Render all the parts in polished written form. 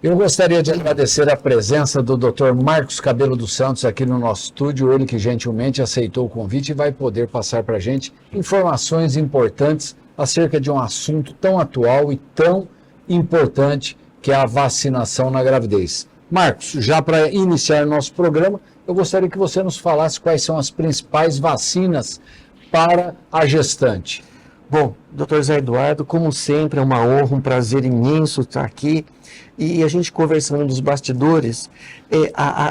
Eu gostaria de agradecer a presença do Dr. Marcos Cabelo dos Santos aqui no nosso estúdio, ele que gentilmente aceitou o convite e vai poder passar para a gente informações importantes acerca de um assunto tão atual e tão importante que é a vacinação na gravidez. Marcos, já para iniciar nosso programa, eu gostaria que você nos falasse quais são as principais vacinas para a gestante. Bom, Dr. Zé Eduardo, como sempre, é uma honra, um prazer imenso estar aqui. E a gente conversando nos bastidores,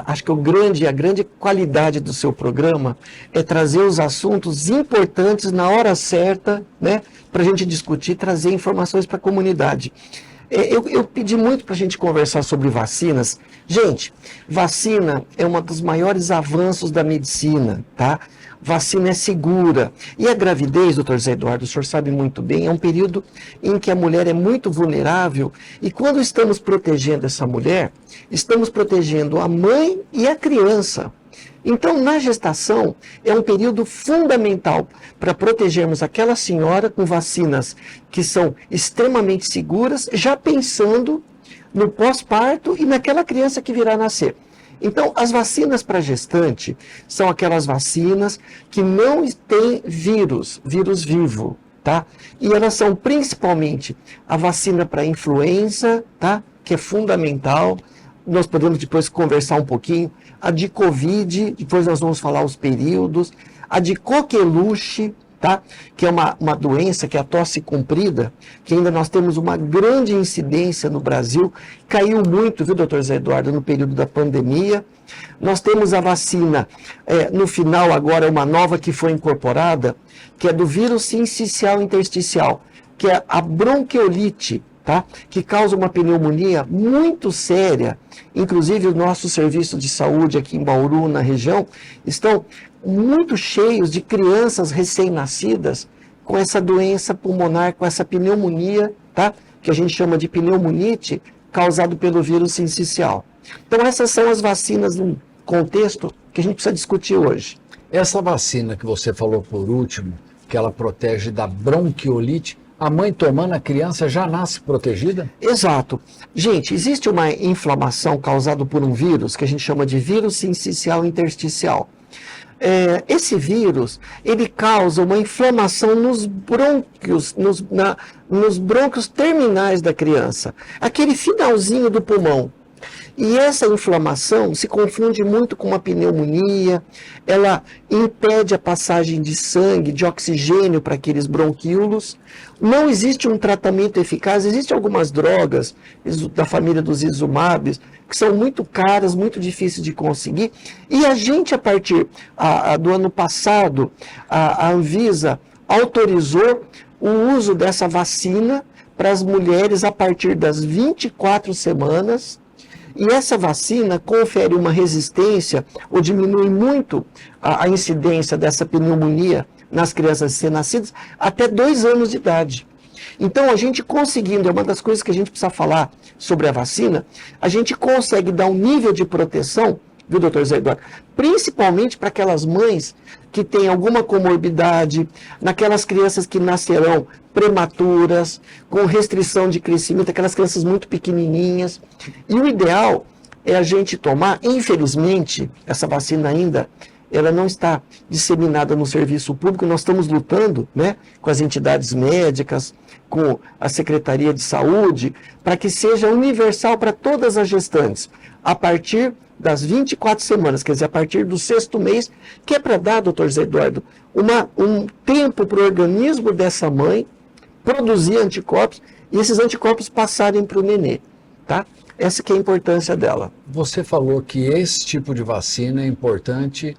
acho que a grande qualidade do seu programa é trazer os assuntos importantes na hora certa, né, para a gente discutir, trazer informações para a comunidade. Eu pedi muito para a gente conversar sobre vacinas. Gente, vacina é um dos maiores avanços da medicina, tá? Vacina é segura. E a gravidez, doutor Zé Eduardo, o senhor sabe muito bem, é um período em que a mulher é muito vulnerável. E quando estamos protegendo essa mulher, estamos protegendo a mãe e a criança. Então, na gestação, é um período fundamental para protegermos aquela senhora com vacinas que são extremamente seguras, já pensando no pós-parto e naquela criança que virá nascer. Então, as vacinas para gestante são aquelas vacinas que não têm vírus vivo, tá? E elas são principalmente a vacina para influenza, tá? Que é fundamental. Nós podemos depois conversar um pouquinho. A de Covid, depois nós vamos falar os períodos. A de coqueluche, tá? Que é uma doença, que é a tosse comprida, que ainda nós temos uma grande incidência no Brasil. Caiu muito, viu, doutor Zé Eduardo, no período da pandemia. Nós temos a vacina, no final agora, uma nova que foi incorporada, que é do vírus sincicial intersticial, que é a bronquiolite, tá? Que causa uma pneumonia muito séria. Inclusive, o nosso serviço de saúde aqui em Bauru, na região, estão muito cheios de crianças recém-nascidas com essa doença pulmonar, com essa pneumonia, tá? Que a gente chama de pneumonite, causado pelo vírus sincicial. Então, essas são as vacinas num contexto que a gente precisa discutir hoje. Essa vacina que você falou por último, que ela protege da bronquiolite, a mãe tomando, a criança já nasce protegida? Exato. Gente, existe uma inflamação causada por um vírus que a gente chama de vírus sincicial intersticial. Esse vírus, ele causa uma inflamação nos brônquios, nos brônquios terminais da criança, aquele finalzinho do pulmão. E essa inflamação se confunde muito com uma pneumonia, ela impede a passagem de sangue, de oxigênio para aqueles bronquíolos. Não existe um tratamento eficaz, existem algumas drogas da família dos Izumabs, que são muito caras, muito difíceis de conseguir. E a gente, a partir do ano passado, a Anvisa autorizou o uso dessa vacina para as mulheres a partir das 24 semanas. E essa vacina confere uma resistência ou diminui muito a incidência dessa pneumonia nas crianças recém-nascidas até 2 anos de idade. Então, a gente conseguindo, é uma das coisas que a gente precisa falar sobre a vacina, a gente consegue dar um nível de proteção, viu, doutor Zé Eduardo? Principalmente para aquelas mães que têm alguma comorbidade, naquelas crianças que nascerão prematuras, com restrição de crescimento, aquelas crianças muito pequenininhas. E o ideal é a gente tomar, infelizmente, essa vacina ainda, ela não está disseminada no serviço público, nós estamos lutando, né, com as entidades médicas, com a Secretaria de Saúde, para que seja universal para todas as gestantes, a partir das 24 semanas, quer dizer, a partir do 6º mês, que é para dar, doutor Zé Eduardo, um tempo para o organismo dessa mãe produzir anticorpos e esses anticorpos passarem para o nenê, tá? Essa que é a importância dela. Você falou que esse tipo de vacina é importante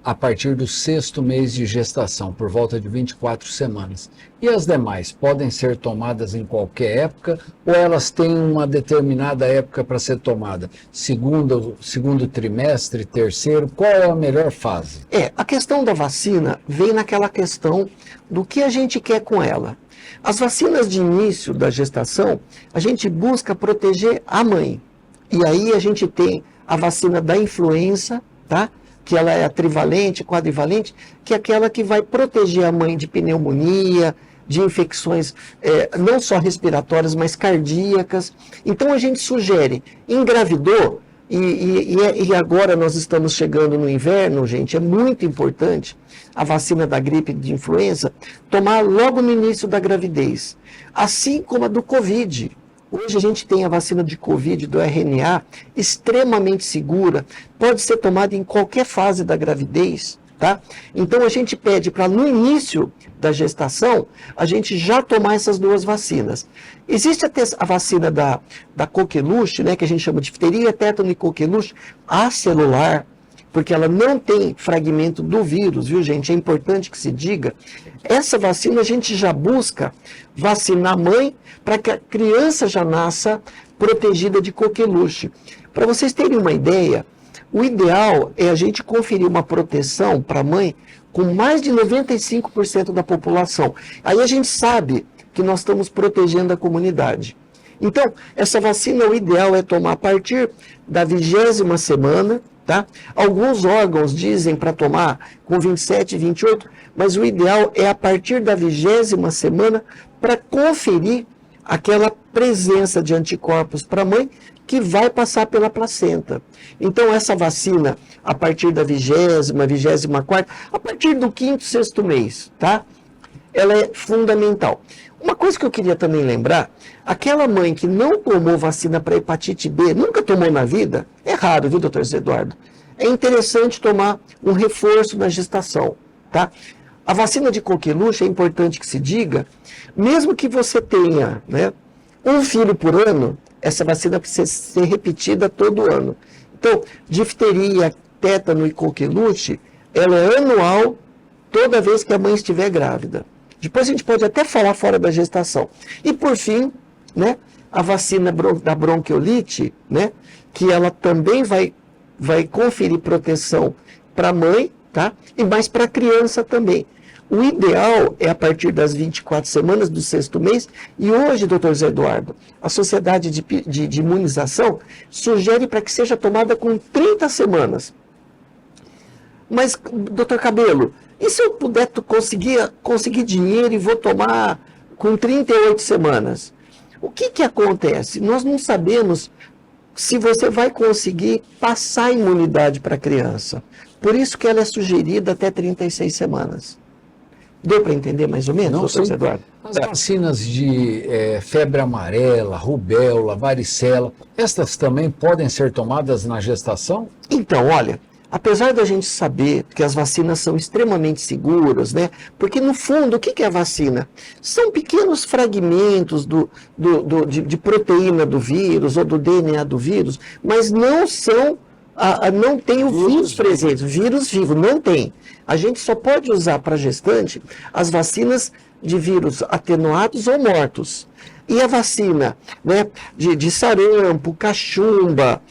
a partir do 6º mês de gestação, por volta de 24 semanas. E as demais podem ser tomadas em qualquer época ou elas têm uma determinada época para ser tomada? Segundo trimestre, terceiro, qual é a melhor fase? A questão da vacina vem naquela questão do que a gente quer com ela. As vacinas de início da gestação, a gente busca proteger a mãe. E aí a gente tem a vacina da influenza, tá? Que ela é a trivalente, quadrivalente, que é aquela que vai proteger a mãe de pneumonia, de infecções não só respiratórias, mas cardíacas. Então a gente sugere, engravidou, e agora nós estamos chegando no inverno, gente, é muito importante a vacina da gripe de influenza tomar logo no início da gravidez, assim como a do Covid. Hoje a gente tem a vacina de Covid, do RNA, extremamente segura, pode ser tomada em qualquer fase da gravidez, tá? Então a gente pede para no início da gestação, a gente já tomar essas duas vacinas. Existe até a vacina da coqueluche, né, que a gente chama de difteria, tétano e coqueluche, acelular, porque ela não tem fragmento do vírus, viu, gente? É importante que se diga. Essa vacina a gente já busca vacinar a mãe para que a criança já nasça protegida de coqueluche. Para vocês terem uma ideia, o ideal é a gente conferir uma proteção para a mãe com mais de 95% da população. Aí a gente sabe que nós estamos protegendo a comunidade. Então, essa vacina, o ideal é tomar a partir da 20ª semana, tá? Alguns órgãos dizem para tomar com 27, 28, mas o ideal é a partir da 20ª semana para conferir aquela presença de anticorpos para a mãe que vai passar pela placenta. Então, essa vacina, a partir da 20ª, 24ª, a partir do 5º, 6º mês, tá? Ela é fundamental. Uma coisa que eu queria também lembrar, aquela mãe que não tomou vacina para hepatite B, nunca tomou na vida, é raro, viu, doutor Zé Eduardo? É interessante tomar um reforço na gestação, tá? A vacina de coqueluche, é importante que se diga, mesmo que você tenha, né, um filho por ano, essa vacina precisa ser repetida todo ano. Então, difteria, tétano e coqueluche, ela é anual toda vez que a mãe estiver grávida. Depois a gente pode até falar fora da gestação. E por fim, né, a vacina da bronquiolite, né, que ela também vai conferir proteção para a mãe, tá? E mais para a criança também. O ideal é a partir das 24 semanas do 6º mês. E hoje, doutor Zé Eduardo, a Sociedade de Imunização sugere para que seja tomada com 30 semanas. Mas, doutor Cabelo, e se eu puder conseguir dinheiro e vou tomar com 38 semanas? O que acontece? Nós não sabemos se você vai conseguir passar a imunidade para a criança. Por isso que ela é sugerida até 36 semanas. Deu para entender mais ou menos, doutor Zé Eduardo? As vacinas de febre amarela, rubéola, varicela, estas também podem ser tomadas na gestação? Então, olha, apesar da gente saber que as vacinas são extremamente seguras, né? Porque no fundo, o que é a vacina? São pequenos fragmentos de proteína do vírus ou do DNA do vírus, mas não são, não tem o vírus presente, o vírus vivo, não tem. A gente só pode usar para gestante as vacinas de vírus atenuados ou mortos. E a vacina, né, de sarampo, cachumba,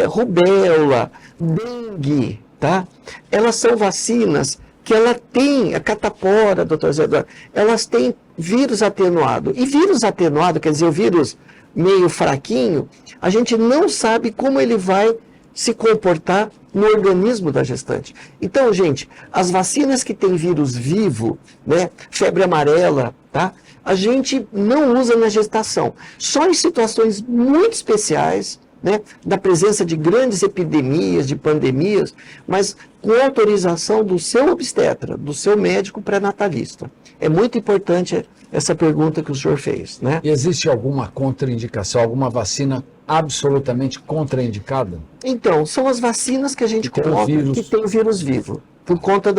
rubéola, dengue, tá? Elas são vacinas que ela tem, a catapora, doutor Zé Eduardo, elas têm vírus atenuado. E vírus atenuado, quer dizer, o vírus meio fraquinho, a gente não sabe como ele vai se comportar no organismo da gestante. Então, gente, as vacinas que têm vírus vivo, né, febre amarela, tá? A gente não usa na gestação. Só em situações muito especiais, né, da presença de grandes epidemias, de pandemias, mas com autorização do seu obstetra, do seu médico pré-natalista. É muito importante essa pergunta que o senhor fez, né? E existe alguma contraindicação, alguma vacina absolutamente contraindicada? Então, são as vacinas que a gente coloca que tem o vírus vivo. Por conta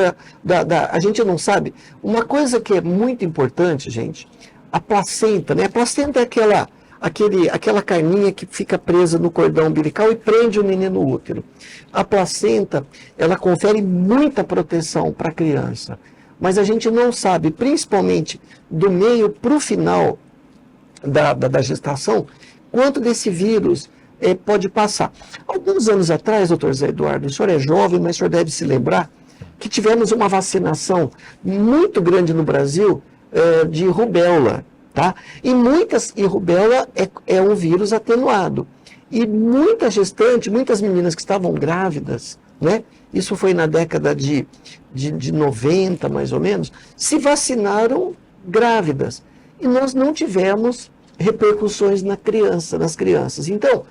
a gente não sabe. Uma coisa que é muito importante, gente, a placenta, né? A placenta é aquela carninha que fica presa no cordão umbilical e prende o neném no útero. A placenta, ela confere muita proteção para a criança. Mas a gente não sabe, principalmente do meio para o final da gestação, quanto desse vírus pode passar. Alguns anos atrás, doutor Zé Eduardo, o senhor é jovem, mas o senhor deve se lembrar que tivemos uma vacinação muito grande no Brasil de rubéola, tá? E rubéola é um vírus atenuado. E muita gestante, muitas meninas que estavam grávidas, né? Isso foi na década de 90, mais ou menos, se vacinaram grávidas. E nós não tivemos repercussões nas crianças. Então,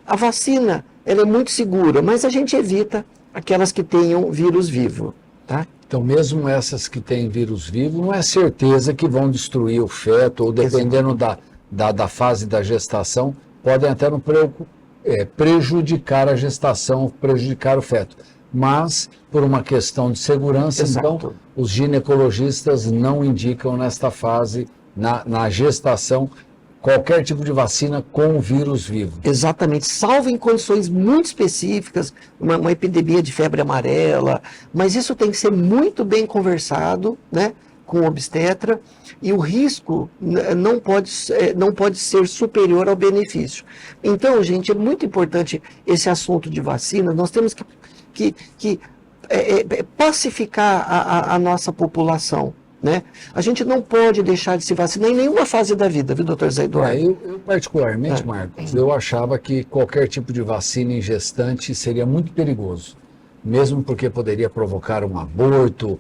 a vacina ela é muito segura, mas a gente evita aquelas que tenham vírus vivo, tá? Então, mesmo essas que têm vírus vivo, não é certeza que vão destruir o feto, ou dependendo da fase da gestação, podem até não prejudicar a gestação, prejudicar o feto. Mas, por uma questão de segurança, Exato. então, os ginecologistas não indicam nesta fase, na gestação, qualquer tipo de vacina com o vírus vivo. Exatamente, salvo em condições muito específicas, uma epidemia de febre amarela, mas isso tem que ser muito bem conversado, né, com o obstetra, e o risco não pode ser superior ao benefício. Então, gente, é muito importante esse assunto de vacina, nós temos que pacificar a nossa população. Né? A gente não pode deixar de se vacinar em nenhuma fase da vida, viu, doutor Zé Eduardo? Eu particularmente, Marcos, eu achava que qualquer tipo de vacina em gestante seria muito perigoso, mesmo porque poderia provocar um aborto,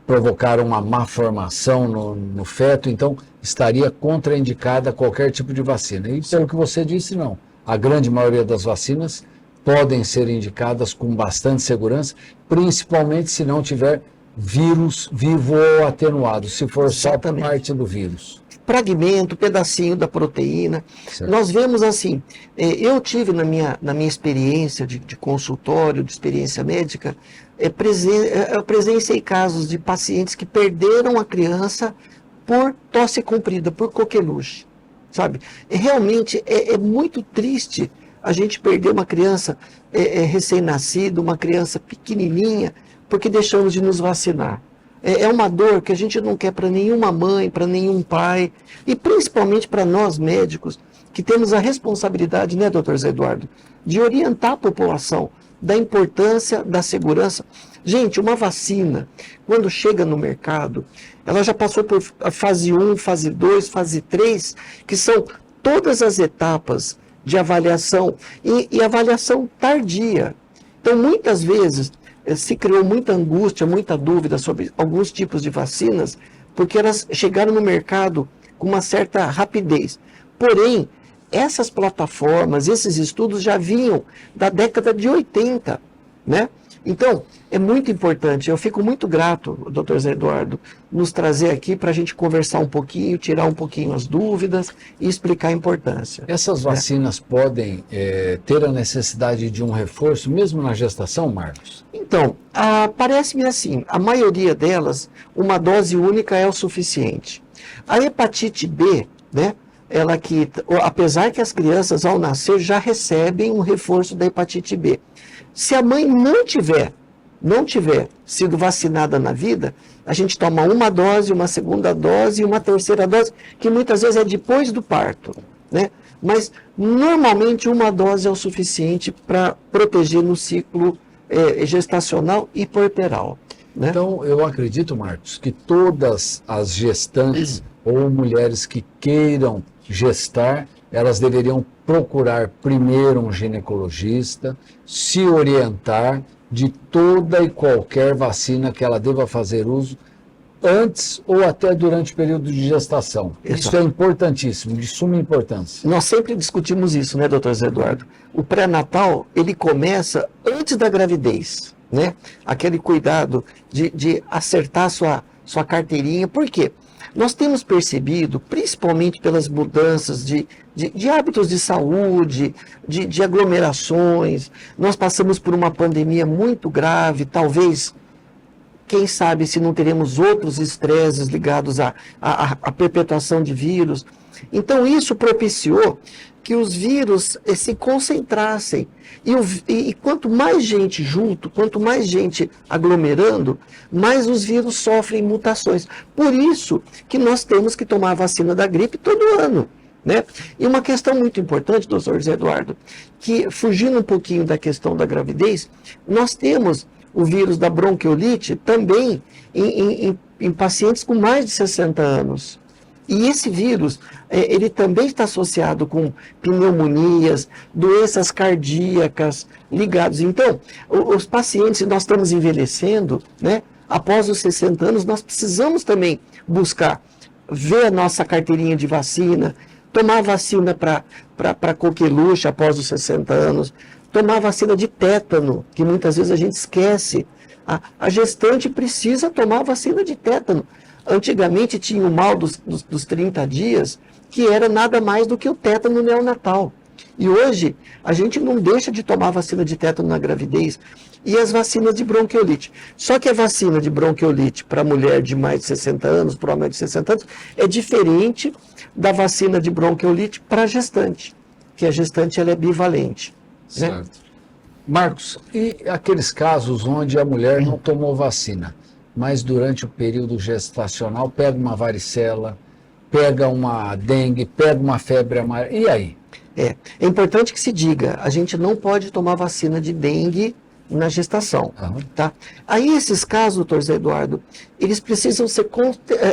provocar uma má formação no feto, então estaria contraindicada qualquer tipo de vacina. E pelo que você disse, não. A grande maioria das vacinas podem ser indicadas com bastante segurança, principalmente se não tiver vírus vivo ou atenuado, se for Exatamente. só parte do vírus. Fragmento, pedacinho da proteína. Certo. Nós vemos assim, eu tive na minha experiência de consultório, de experiência médica, eu presenciei casos de pacientes que perderam a criança por tosse comprida, por coqueluche, sabe? Realmente é muito triste a gente perder uma criança recém-nascida, uma criança pequenininha, porque deixamos de nos vacinar. É uma dor que a gente não quer para nenhuma mãe, para nenhum pai, e principalmente para nós médicos, que temos a responsabilidade, né, doutor Zé Eduardo, de orientar a população da importância da segurança. Gente, uma vacina, quando chega no mercado, ela já passou por fase 1, fase 2, fase 3, que são todas as etapas de avaliação e avaliação tardia. Então, muitas vezes, se criou muita angústia, muita dúvida sobre alguns tipos de vacinas, porque elas chegaram no mercado com uma certa rapidez. Porém, essas plataformas, esses estudos já vinham da década de 80, né? Então, é muito importante, eu fico muito grato, doutor Zé Eduardo, nos trazer aqui para a gente conversar um pouquinho, tirar um pouquinho as dúvidas e explicar a importância. Essas vacinas podem ter a necessidade de um reforço, mesmo na gestação, Marcos? Então, parece-me assim, a maioria delas, uma dose única é o suficiente. A hepatite B, né, apesar que as crianças ao nascer já recebem um reforço da hepatite B. Se a mãe não tiver sido vacinada na vida, a gente toma uma dose, uma segunda dose e uma terceira dose, que muitas vezes é depois do parto, né? Mas normalmente uma dose é o suficiente para proteger no ciclo gestacional e puerperal, né? Então, eu acredito, Marcos, que todas as gestantes ou mulheres que queiram gestar, elas deveriam procurar primeiro um ginecologista, se orientar de toda e qualquer vacina que ela deva fazer uso antes ou até durante o período de gestação. Exato. Isso é importantíssimo, de suma importância. Nós sempre discutimos isso, né, doutor Zé Eduardo? O pré-natal, ele começa antes da gravidez, né? Aquele cuidado de acertar sua carteirinha. Por quê? Nós temos percebido, principalmente pelas mudanças de hábitos de saúde, de aglomerações, nós passamos por uma pandemia muito grave, talvez, quem sabe se não teremos outros estresses ligados à perpetuação de vírus. Então isso propiciou que os vírus se concentrassem. E quanto mais gente junto, quanto mais gente aglomerando, mais os vírus sofrem mutações. Por isso que nós temos que tomar a vacina da gripe todo ano, né? E uma questão muito importante, doutor José Eduardo, que fugindo um pouquinho da questão da gravidez, nós temos o vírus da bronquiolite também em pacientes com mais de 60 anos. E esse vírus, ele também está associado com pneumonias, doenças cardíacas ligadas. Então, os pacientes, nós estamos envelhecendo, né? após os 60 anos, nós precisamos também buscar ver a nossa carteirinha de vacina, tomar vacina para coqueluche após os 60 anos, tomar vacina de tétano, que muitas vezes a gente esquece. A gestante precisa tomar vacina de tétano. Antigamente tinha o mal dos 30 dias, que era nada mais do que o tétano neonatal. E hoje, a gente não deixa de tomar vacina de tétano na gravidez e as vacinas de bronquiolite. Só que a vacina de bronquiolite para mulher de mais de 60 anos, para homem de 60 anos, é diferente da vacina de bronquiolite para gestante, que a gestante ela é bivalente. Certo. Né? Marcos, e aqueles casos onde a mulher não tomou vacina, mas durante o período gestacional pega uma varicela, pega uma dengue, pega uma febre amarela, e aí? É importante que se diga, a gente não pode tomar vacina de dengue na gestação, tá? Aí esses casos, doutor Zé Eduardo, eles precisam ser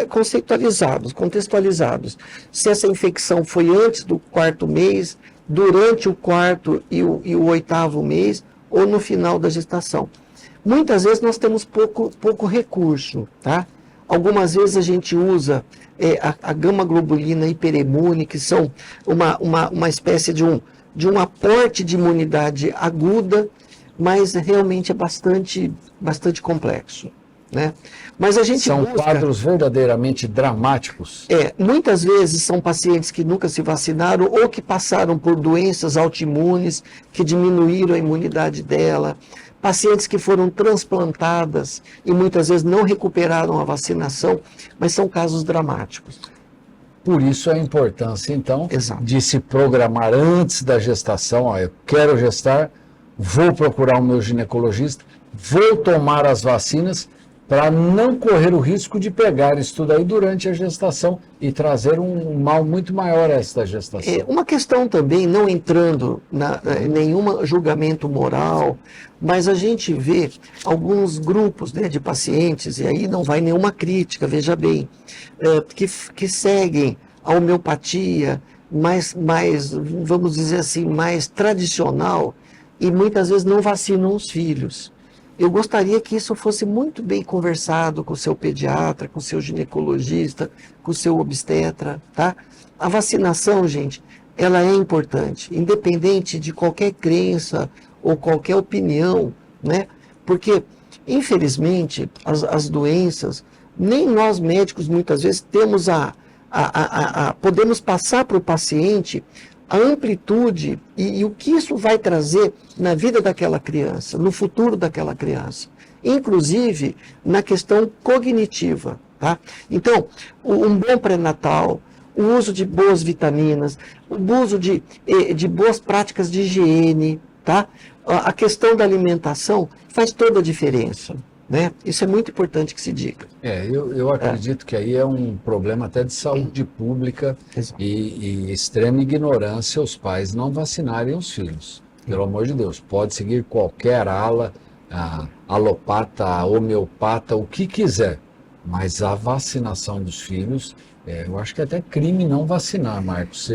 contextualizados. Se essa infecção foi antes do 4º mês, durante o 4º e o 8º mês, ou no final da gestação. Muitas vezes nós temos pouco recurso, tá? Algumas vezes a gente usa a gama-globulina hiperimune, que são uma espécie de um aporte de imunidade aguda, mas realmente é bastante complexo, né? Mas a gente são quadros verdadeiramente dramáticos. Muitas vezes são pacientes que nunca se vacinaram ou que passaram por doenças autoimunes que diminuíram a imunidade dela, pacientes que foram transplantadas e muitas vezes não recuperaram a vacinação, mas são casos dramáticos. Por isso a importância, então, Exato. de se programar antes da gestação. Ó, eu quero gestar, vou procurar o meu ginecologista, vou tomar as vacinas para não correr o risco de pegar isso tudo aí durante a gestação e trazer um mal muito maior a esta gestação. Uma questão também, não entrando em nenhum julgamento moral, mas a gente vê alguns grupos, né, de pacientes, e aí não vai nenhuma crítica, veja bem, que seguem a homeopatia mais, vamos dizer assim, mais tradicional e muitas vezes não vacinam os filhos. Eu gostaria que isso fosse muito bem conversado com o seu pediatra, com o seu ginecologista, com o seu obstetra, tá? A vacinação, gente, ela é importante, independente de qualquer crença ou qualquer opinião, né? Porque, infelizmente, as doenças, nem nós médicos muitas vezes temos podemos passar para o paciente a amplitude e o que isso vai trazer na vida daquela criança, no futuro daquela criança, inclusive na questão cognitiva, tá? Então, um bom pré-natal, o uso de boas vitaminas, o uso de boas práticas de higiene, tá? A questão da alimentação faz toda a diferença, né? Isso é muito importante que se diga. Eu acredito que aí é um problema até de saúde pública e extrema ignorância os pais não vacinarem os filhos. Pelo amor de Deus, pode seguir qualquer ala, alopata, homeopata, o que quiser, mas a vacinação dos filhos, eu acho que é até crime não vacinar, Marcos.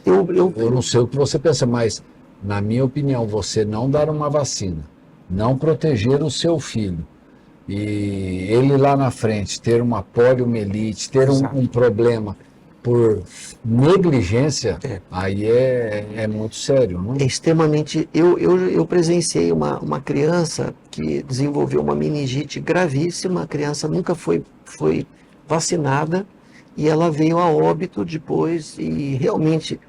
Eu não sei o que você pensa, mas na minha opinião, você não dar uma vacina, não proteger o seu filho, e ele lá na frente ter uma poliomielite, ter um problema por negligência, aí é muito sério, não? É extremamente... Eu presenciei uma criança que desenvolveu uma meningite gravíssima, a criança nunca foi vacinada e ela veio a óbito depois e realmente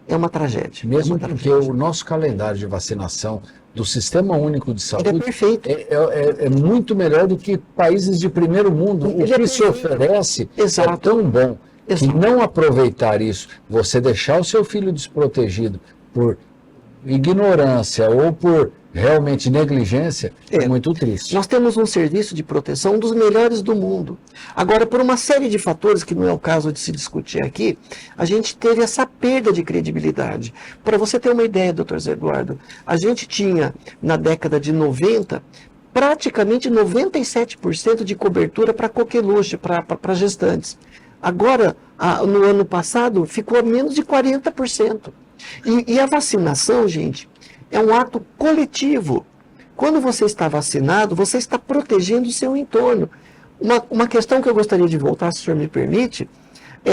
é uma tragédia. Mesmo porque o nosso calendário de vacinação do Sistema Único de Saúde é perfeito. É muito melhor do que países de primeiro mundo. O que se oferece é tão bom que não aproveitar isso, você deixar o seu filho desprotegido por ignorância ou por realmente negligência, é muito triste. Nós temos um serviço de proteção, um dos melhores do mundo. Agora, por uma série de fatores, que não é o caso de se discutir aqui, a gente teve essa perda de credibilidade. Para você ter uma ideia, doutor Zé Eduardo, a gente tinha, na década de 90, praticamente 97% de cobertura para coqueluche, para gestantes. Agora, no ano passado, ficou a menos de 40%. E a vacinação, gente, é um ato coletivo. Quando você está vacinado, você está protegendo o seu entorno. Uma questão que eu gostaria de voltar, se o senhor me permite,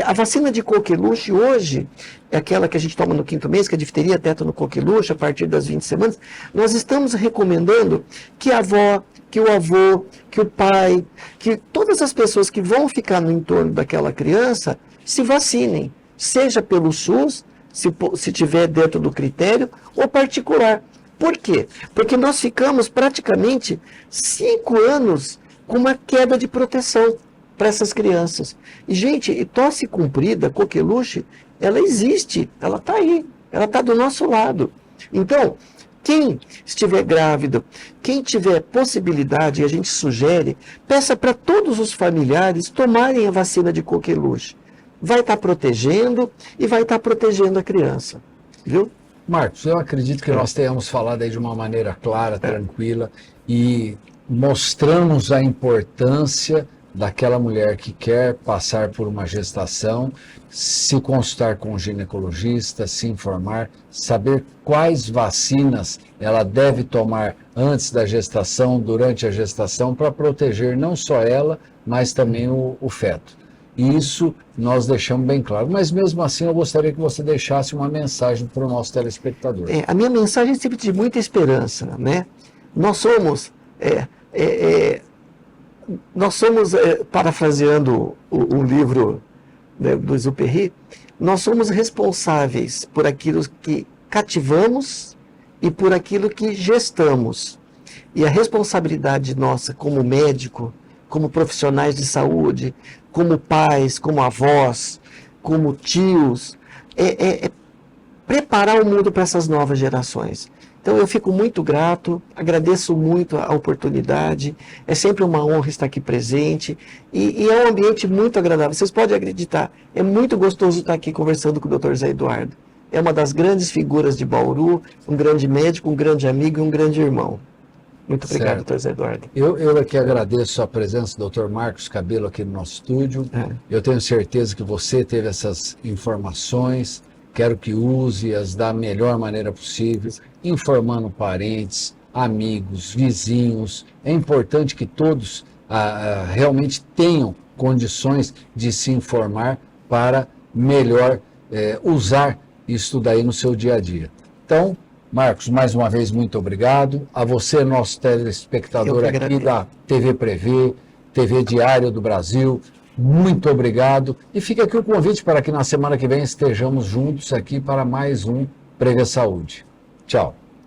a vacina de coqueluche hoje, é aquela que a gente toma no 5º mês, que é difteria, tétano, coqueluche, a partir das 20 semanas, nós estamos recomendando que a avó, que o avô, que o pai, que todas as pessoas que vão ficar no entorno daquela criança se vacinem, seja pelo SUS, se tiver dentro do critério, ou particular. Por quê? Porque nós ficamos praticamente 5 anos com uma queda de proteção para essas crianças. E, gente, tosse comprida, coqueluche, ela existe, ela está aí, ela está do nosso lado. Então, quem estiver grávido, quem tiver possibilidade, e a gente sugere, peça para todos os familiares tomarem a vacina de coqueluche. Vai estar protegendo e vai estar protegendo a criança, viu? Marcos, eu acredito que nós tenhamos falado aí de uma maneira clara, tranquila, e mostramos a importância daquela mulher que quer passar por uma gestação, se consultar com o ginecologista, se informar, saber quais vacinas ela deve tomar antes da gestação, durante a gestação, para proteger não só ela, mas também o feto. E isso nós deixamos bem claro. Mas mesmo assim eu gostaria que você deixasse uma mensagem para o nosso telespectador. A minha mensagem é sempre de muita esperança, né? Nós somos... parafraseando o livro, né, do Exupéry, nós somos responsáveis por aquilo que cativamos e por aquilo que gestamos. E a responsabilidade nossa como médico, como profissionais de saúde, como pais, como avós, como tios, é preparar o mundo para essas novas gerações. Então eu fico muito grato, agradeço muito a oportunidade, é sempre uma honra estar aqui presente e é um ambiente muito agradável. Vocês podem acreditar, é muito gostoso estar aqui conversando com o Dr. Zé Eduardo. É uma das grandes figuras de Bauru, um grande médico, um grande amigo e um grande irmão. Muito obrigado, Dr. Zé Eduardo. Eu aqui agradeço a presença do Dr. Marcos Cabelo aqui no nosso estúdio. Eu tenho certeza que você teve essas informações, quero que use-as da melhor maneira possível, informando parentes, amigos, vizinhos. É importante que todos realmente tenham condições de se informar para melhor usar isso daí no seu dia a dia. Então, Marcos, mais uma vez, muito obrigado. A você, nosso telespectador aqui da TV Prevê, TV Diário do Brasil, muito obrigado. E fica aqui o convite para que na semana que vem estejamos juntos aqui para mais um Prevê Saúde. Tchau.